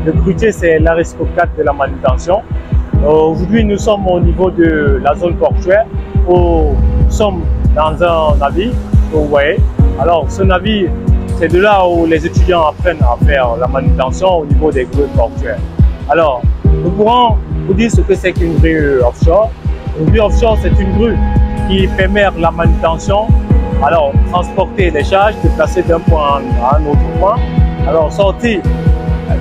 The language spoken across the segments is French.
Le grutier, c'est l'aristocrate de la manutention. Aujourd'hui, nous sommes au niveau de la zone portuaire où nous sommes dans un navire, vous voyez. Alors, ce navire, c'est de là où les étudiants apprennent à faire la manutention au niveau des grues portuaires. Alors, nous pourrons vous dire ce que c'est qu'une grue offshore. Une grue offshore, c'est une grue qui permet la manutention. Alors, transporter des charges, déplacer d'un point à un autre point. Alors, sortir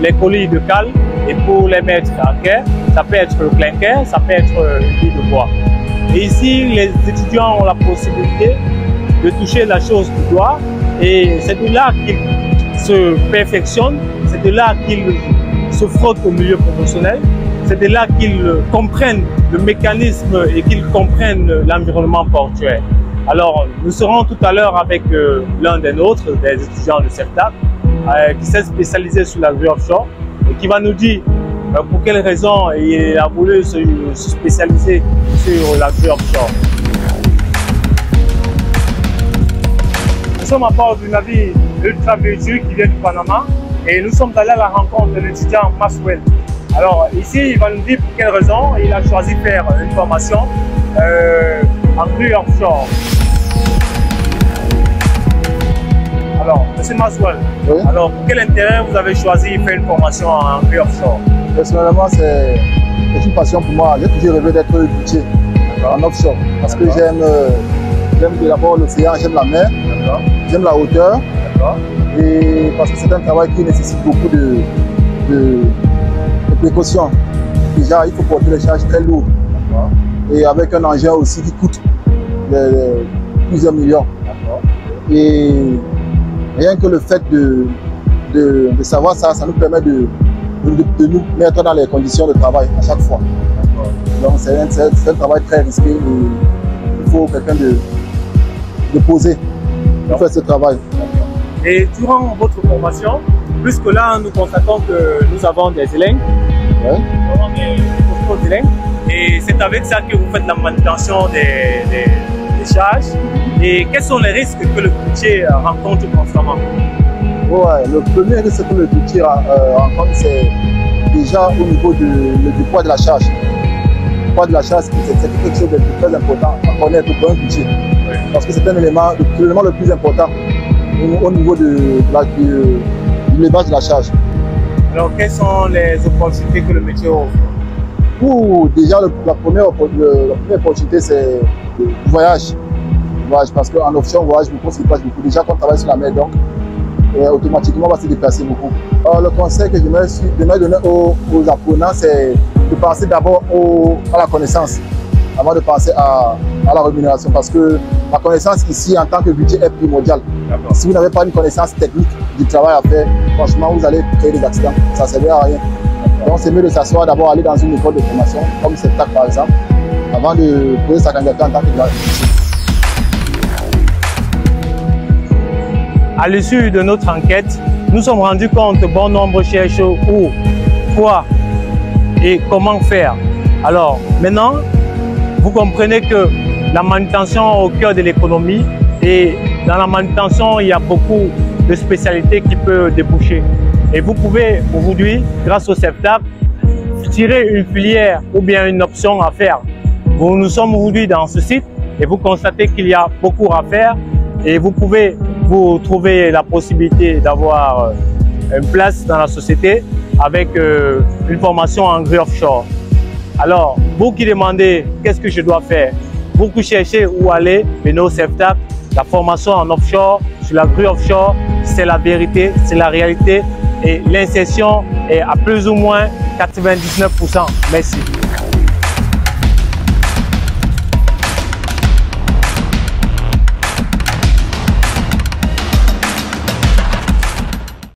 les colis de cale et pour les mettre en quai, ça peut être le clinker, ça peut être une grue de bois. Et ici, les étudiants ont la possibilité de toucher la chose du doigt et c'est de là qu'ils se perfectionnent, c'est de là qu'ils se frottent au milieu professionnel, c'est de là qu'ils comprennent le mécanisme et qu'ils comprennent l'environnement portuaire. Alors, nous serons tout à l'heure avec l'un des nôtres, des étudiants de CEFTAC, qui s'est spécialisé sur la grue offshore et qui va nous dire pour quelles raisons il a voulu se spécialiser sur la grue offshore. Nous sommes à bord du navire Ultra Virtue qui vient du Panama et nous sommes allés à la rencontre de l'étudiant Maxwell. Alors ici, il va nous dire pour quelles raisons il a choisi de faire une formation en grue offshore. Alors, M. Maxwell, oui. Alors pour quel intérêt vous avez choisi de faire une formation en grue offshore? Personnellement, c'est une passion pour moi. J'ai toujours rêvé d'être grutier en offshore parce que j'aime d'abord l'océan, j'aime la mer, j'aime la hauteur et parce que c'est un travail qui nécessite beaucoup de précautions. Déjà, il faut porter les charges très lourdes et avec un engin aussi qui coûte plusieurs millions. Et rien que le fait de savoir ça, ça nous permet de nous mettre dans les conditions de travail à chaque fois. Donc c'est un travail très risqué et il faut quelqu'un de posé pour faire ce travail. Et durant votre formation, puisque là nous constatons que nous avons des élèves, nous avons des élèves, et c'est avec ça que vous faites la manutention des charges. Et quels sont les risques que le grutier rencontre constamment? Ouais, le premier risque que le grutier rencontre, c'est déjà au niveau du poids de la charge. Le poids de la charge, c'est quelque chose de très important à connaître pour un grutier. Oui. Parce que c'est l'élément le plus important au niveau du levage de la charge. Alors, quelles sont les opportunités que le métier offre? Déjà, la première opportunité, c'est le voyage. Parce qu'en offshore, on voyage beaucoup, se déplace beaucoup. Déjà, quand on travaille sur la mer, donc, automatiquement, on va se déplacer beaucoup. Alors, le conseil que j'aimerais donner aux apprenants, c'est de penser d'abord à la connaissance, avant de penser à la rémunération. Parce que la connaissance ici, en tant que grutier, est primordiale. Si vous n'avez pas une connaissance technique du travail à faire, franchement, vous allez créer des accidents. Ça ne servira à rien. Donc, c'est mieux de s'asseoir d'abord, aller dans une école de formation, comme CEFTAC par exemple, avant de poser sa candidature en tant que grutier. À l'issue de notre enquête, nous sommes rendus compte que bon nombre cherchent où, quoi et comment faire. Alors maintenant, vous comprenez que la manutention est au cœur de l'économie et dans la manutention, il y a beaucoup de spécialités qui peuvent déboucher. Et vous pouvez aujourd'hui, grâce au CEFTAC, tirer une filière ou bien une option à faire. Nous sommes aujourd'hui dans ce site et vous constatez qu'il y a beaucoup à faire et vous pouvez vous trouver la possibilité d'avoir une place dans la société avec une formation en grue offshore. Alors, vous qui demandez qu'est-ce que je dois faire, vous qui cherchez où aller, venez au CEFTAC, la formation en offshore, sur la grue offshore, c'est la vérité, c'est la réalité et l'insertion est à plus ou moins 99%. Merci.